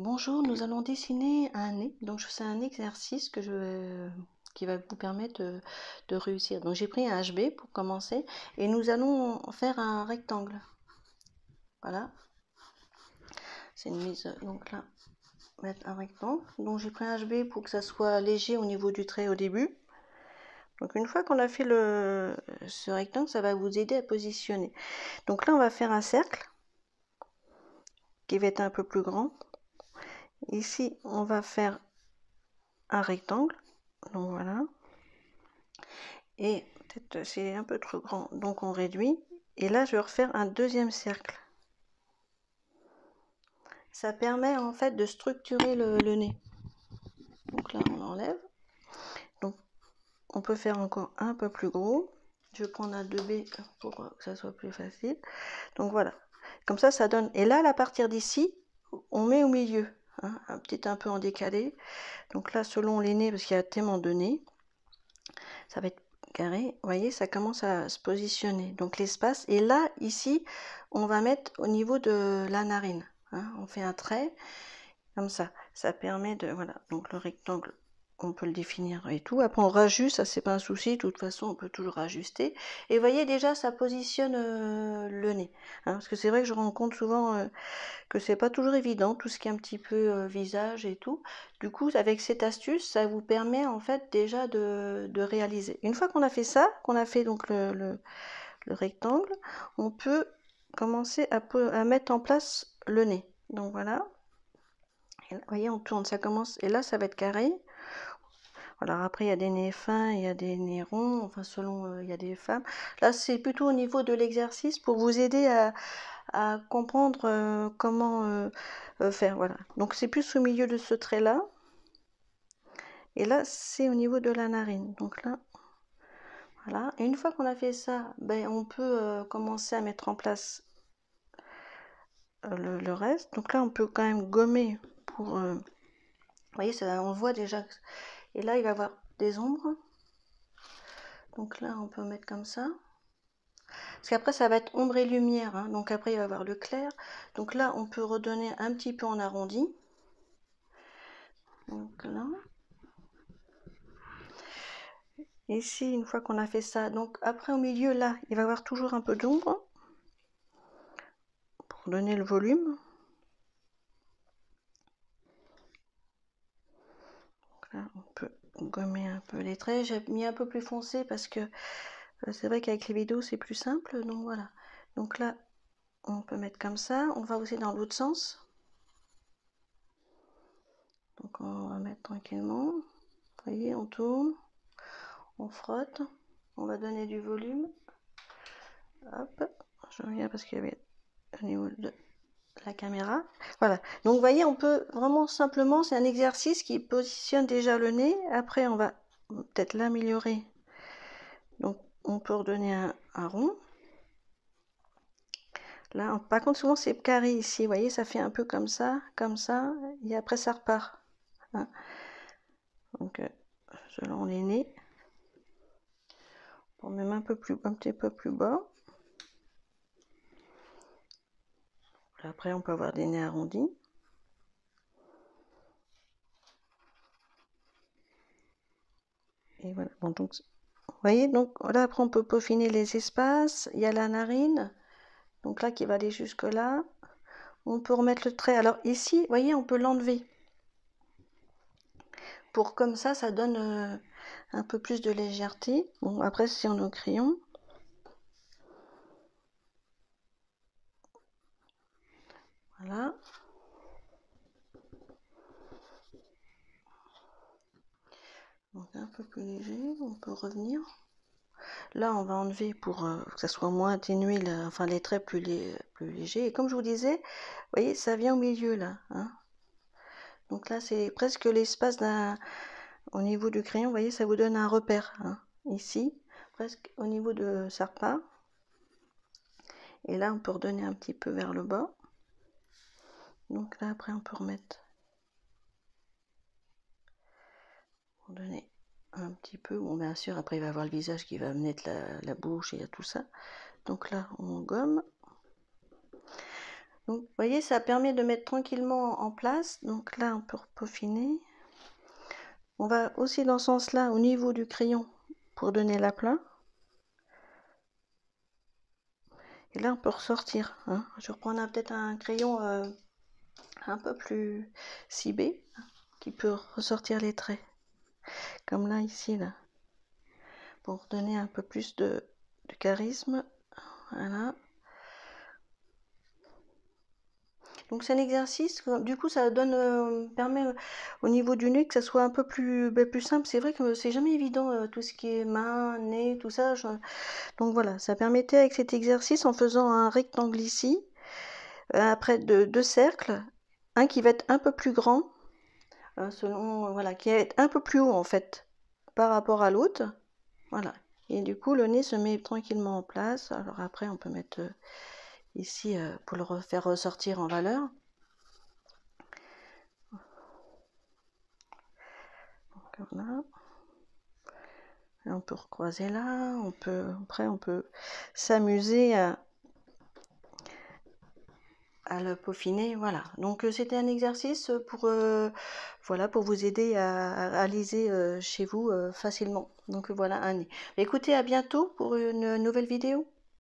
Bonjour, nous allons dessiner un nez. Donc c'est un exercice qui va vous permettre de réussir. Donc j'ai pris un HB pour commencer et nous allons faire un rectangle. Voilà, c'est une mise. Donc là, mettre un rectangle. Donc j'ai pris un HB pour que ça soit léger au niveau du trait au début. Donc une fois qu'on a fait ce rectangle, ça va vous aider à positionner. Donc là, on va faire un cercle qui va être un peu plus grand. Ici, on va faire un rectangle. Donc voilà. Et peut-être c'est un peu trop grand, donc on réduit. Et là, je vais refaire un deuxième cercle. Ça permet en fait de structurer le nez. Donc là, on enlève. Donc, on peut faire encore un peu plus gros. Je vais prendre un 2B pour que ça soit plus facile. Donc voilà. Comme ça donne. Et là, à partir d'ici, on met au milieu. Hein, peut-être un peu en décalé. Donc là, selon les nez, parce qu'il y a tellement de nez, ça va être carré. Vous voyez, ça commence à se positionner. Donc l'espace. Et là, ici, on va mettre au niveau de la narine. Hein, on fait un trait comme ça. Ça permet de... Voilà. Donc le rectangle, on peut le définir et tout. Après, on rajuste. Ça, c'est pas un souci. De toute façon, on peut toujours ajuster. Et vous voyez, déjà, ça positionne le nez. Hein, parce que c'est vrai que je rencontre souvent... que c'est pas toujours évident, tout ce qui est un petit peu visage et tout. Du coup, avec cette astuce, ça vous permet en fait déjà de réaliser. Une fois qu'on a fait ça, qu'on a fait donc le rectangle, on peut commencer à mettre en place le nez. Donc voilà. Et là, vous voyez, on tourne, ça commence, et là, ça va être carré. Alors après, il y a des nez fins, il y a des nez ronds, enfin selon, il y a des femmes. Là, c'est plutôt au niveau de l'exercice pour vous aider à comprendre comment faire. Voilà. Donc c'est plus au milieu de ce trait-là. Et là, c'est au niveau de la narine. Donc là, voilà. Et une fois qu'on a fait ça, ben, on peut commencer à mettre en place le reste. Donc là, on peut quand même gommer pour... vous voyez, ça, on voit déjà. Et là, il va y avoir des ombres. Donc là, on peut mettre comme ça. Parce qu'après, ça va être ombre et lumière. Hein. Donc après, il va y avoir le clair. Donc là, on peut redonner un petit peu en arrondi. Donc là. Ici, une fois qu'on a fait ça, donc après au milieu, là, il va y avoir toujours un peu d'ombre pour donner le volume. Donc là, on peut gommer un peu les traits. J'ai mis un peu plus foncé parce que c'est vrai qu'avec les vidéos, c'est plus simple. Donc voilà. Donc là, on peut mettre comme ça. On va aussi dans l'autre sens. Donc on va mettre tranquillement. Vous voyez, on tourne, on frotte, on va donner du volume. Hop, je reviens parce qu'il y avait au niveau de la caméra. Voilà. Donc vous voyez, on peut vraiment simplement, c'est un exercice qui positionne déjà le nez. Après, on va peut-être l'améliorer. Donc on peut redonner un rond. Là, par contre, souvent c'est carré ici. Vous voyez, ça fait un peu comme ça, et après ça repart. Hein. Donc, selon les nez, pour même un petit peu plus bas. Après, on peut avoir des nez arrondis. Et voilà. Bon, donc, vous voyez, donc là, après, on peut peaufiner les espaces. Il y a la narine, donc là, qui va aller jusque là. On peut remettre le trait. Alors ici, vous voyez, on peut l'enlever. Pour comme ça donne un peu plus de légèreté. Bon, après, c'est en au crayon. Voilà. Donc un peu plus léger, on peut revenir. Là, on va enlever pour que ça soit moins atténué, enfin les traits plus légers. Et comme je vous disais, vous voyez, ça vient au milieu là. Hein. Donc là, c'est presque l'espace au niveau du crayon. Vous voyez, ça vous donne un repère. Hein, ici, presque au niveau de ça repart. Et là, on peut redonner un petit peu vers le bas. Donc là, après, on peut remettre. Pour donner un petit peu. Bon, bien sûr, après, il va avoir le visage qui va mettre la bouche et il y a tout ça. Donc là, on gomme. Donc, vous voyez, ça permet de mettre tranquillement en place. Donc là, on peut peaufiner. On va aussi dans ce sens-là, au niveau du crayon, pour donner l'aplat. Et là, on peut ressortir. Hein. Je reprends peut-être un crayon un peu plus cibé, qui peut ressortir les traits. Comme là, ici, là. Pour donner un peu plus de charisme. Voilà. Donc c'est un exercice, du coup ça donne, permet au niveau du nez que ça soit un peu plus, plus simple. C'est vrai que c'est jamais évident tout ce qui est main, nez, tout ça. Donc voilà, ça permettait avec cet exercice en faisant un rectangle ici, après deux cercles, un qui va être un peu plus grand, selon, voilà, qui va être un peu plus haut en fait par rapport à l'autre. Voilà. Et du coup le nez se met tranquillement en place. Alors après on peut mettre ici pour le faire ressortir en valeur. Voilà. Et on peut recroiser là, après on peut s'amuser à le peaufiner. Voilà. Donc c'était un exercice pour voilà, pour vous aider à réaliser chez vous facilement. Donc voilà un nez. Écoutez, à bientôt pour une nouvelle vidéo.